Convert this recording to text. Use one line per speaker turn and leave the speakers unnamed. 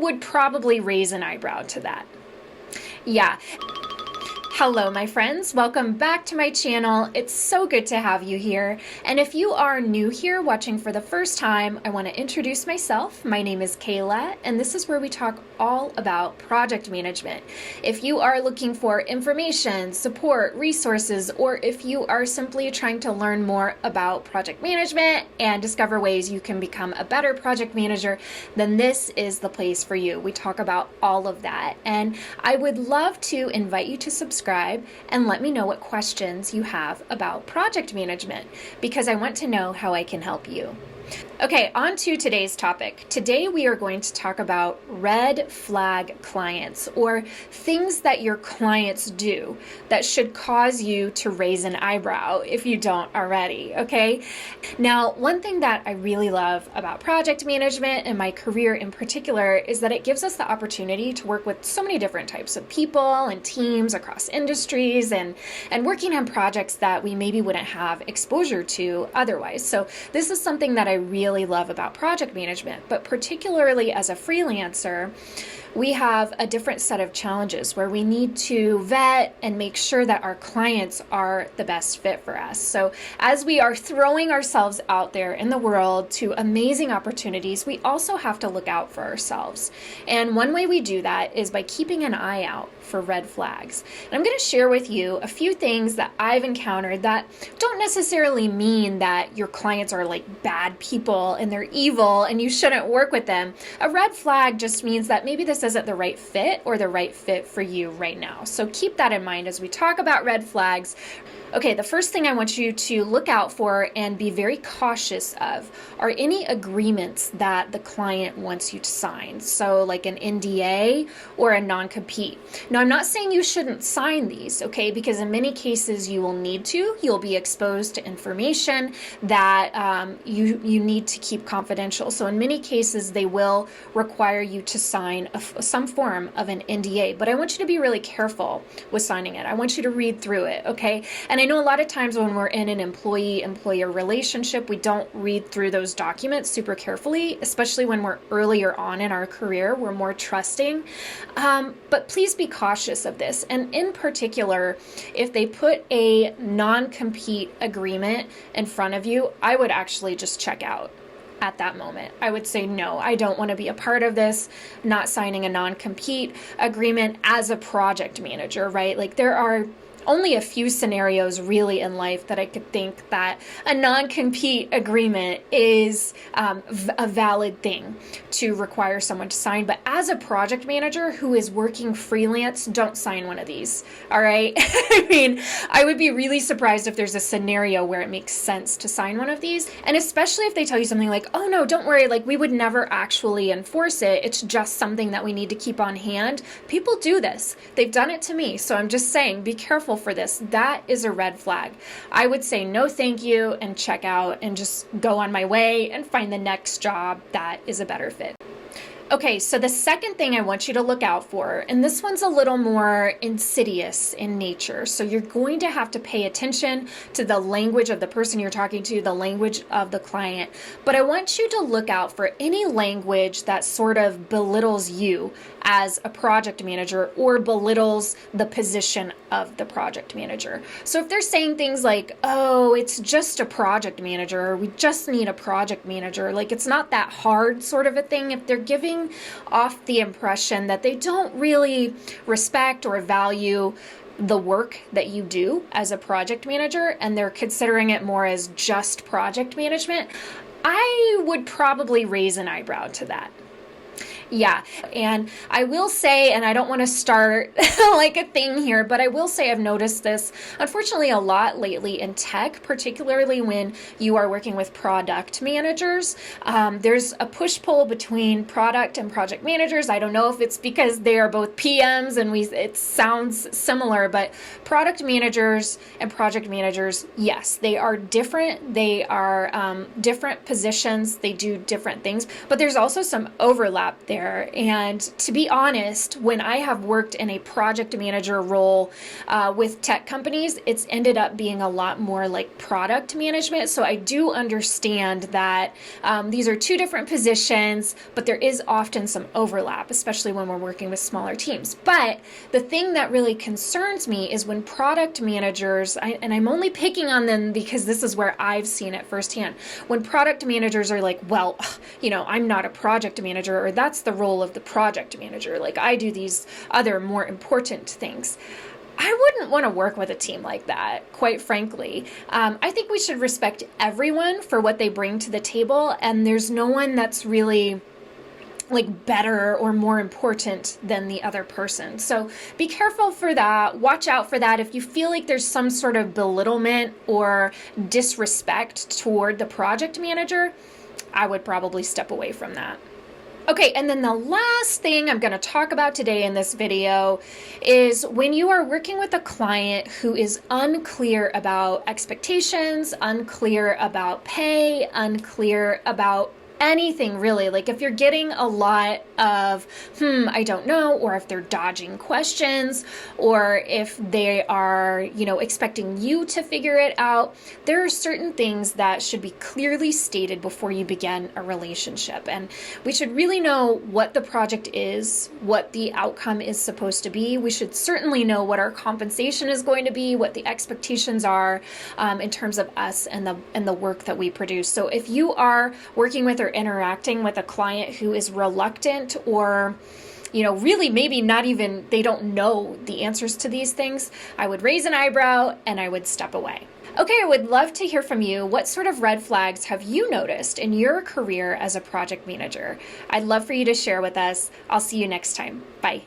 would probably raise an eyebrow to that. Yeah. Hello, my friends. Welcome back to my channel. It's so good to have you here. And if you are new here watching for the first time, I want to introduce myself. My name is Kayla, and this is where we talk all about project management. If you are looking for information, support, resources, or if you are simply trying to learn more about project management and discover ways you can become a better project manager, then this is the place for you. We talk about all of that. And I would love to invite you to subscribe and let me know what questions you have about project management, because I want to know how I can help you. Okay, on to today's topic. Today we are going to talk about red flag clients, or things that your clients do that should cause you to raise an eyebrow if you don't already, okay? Now, one thing that I really love about project management and my career in particular is that it gives us the opportunity to work with so many different types of people and teams across industries and working on projects that we maybe wouldn't have exposure to otherwise. So this is something that I really love about project management, but particularly as a freelancer, we have a different set of challenges where we need to vet and make sure that our clients are the best fit for us. So as we are throwing ourselves out there in the world to amazing opportunities, we also have to look out for ourselves. And one way we do that is by keeping an eye out for red flags. And I'm going to share with you a few things that I've encountered that don't necessarily mean that your clients are like bad people and they're evil and you shouldn't work with them. A red flag just means that maybe this isn't the right fit or the right fit for you right now. So keep that in mind as we talk about red flags. Okay, the first thing I want you to look out for and be very cautious of are any agreements that the client wants you to sign. So like an NDA or a non-compete. Now, I'm not saying you shouldn't sign these, okay, because in many cases you will need to. You'll be exposed to information that you need to keep confidential. So in many cases, they will require you to sign some form of an NDA, but I want you to be really careful with signing it. I want you to read through it, okay? And I know a lot of times when we're in an employee-employer relationship, we don't read through those documents super carefully, especially when we're earlier on in our career. We're more trusting. But please be cautious of this. And in particular, if they put a non-compete agreement in front of you, I would actually just check out. At that moment, I would say, no, I don't want to be a part of this, not signing a non-compete agreement as a project manager, right? Like there are only a few scenarios really in life that I could think that a non-compete agreement is a valid thing to require someone to sign. But as a project manager who is working freelance, don't sign one of these, all right? I mean, I would be really surprised if there's a scenario where it makes sense to sign one of these. And especially if they tell you something like, oh no, don't worry, like we would never actually enforce it. It's just something that we need to keep on hand. People do this. They've done it to me. So I'm just saying, be careful for this. That is a red flag. I would say no thank you and check out and just go on my way and find the next job that is a better fit. Okay, so the second thing I want you to look out for, and this one's a little more insidious in nature, so you're going to have to pay attention to the language of the person you're talking to, the language of the client, but I want you to look out for any language that sort of belittles you as a project manager or belittles the position of the project manager. So if they're saying things like, oh, it's just a project manager, or we just need a project manager, like it's not that hard sort of a thing, if they're giving off the impression that they don't really respect or value the work that you do as a project manager, and they're considering it more as just project management, I would probably raise an eyebrow to that. Yeah, and I will say, and I don't want to start like a thing here, but I will say I've noticed this, unfortunately, a lot lately in tech, particularly when you are working with product managers. There's a push-pull between product and project managers. I don't know if it's because they are both PMs and it sounds similar, but product managers and project managers, yes, they are different. They are different positions. They do different things, but there's also some overlap there. there. And to be honest, when I have worked in a project manager role with tech companies, it's ended up being a lot more like product management. So I do understand that these are two different positions, but there is often some overlap, especially when we're working with smaller teams. But the thing that really concerns me is when product managers, and I'm only picking on them because this is where I've seen it firsthand, when product managers are like, well, I'm not a project manager, or that's the role of the project manager. Like, I do these other more important things. I wouldn't want to work with a team like that, quite frankly. I think we should respect everyone for what they bring to the table, and there's no one that's really like better or more important than the other person. So be careful for that. Watch out for that. If you feel like there's some sort of belittlement or disrespect toward the project manager, I would probably step away from that. Okay, and then the last thing I'm going to talk about today in this video is when you are working with a client who is unclear about expectations, unclear about pay, unclear about anything really. Like if you're getting a lot of, I don't know, or if they're dodging questions, or if they are, expecting you to figure it out, there are certain things that should be clearly stated before you begin a relationship. And we should really know what the project is, what the outcome is supposed to be. We should certainly know what our compensation is going to be, what the expectations are in terms of us and the work that we produce. So if you are working with or interacting with a client who is reluctant or really maybe not even, they don't know the answers to these things, I would raise an eyebrow and I would step away. Okay, I would love to hear from you. What sort of red flags have you noticed in your career as a project manager? I'd love for you to share with us. I'll see you next time. Bye.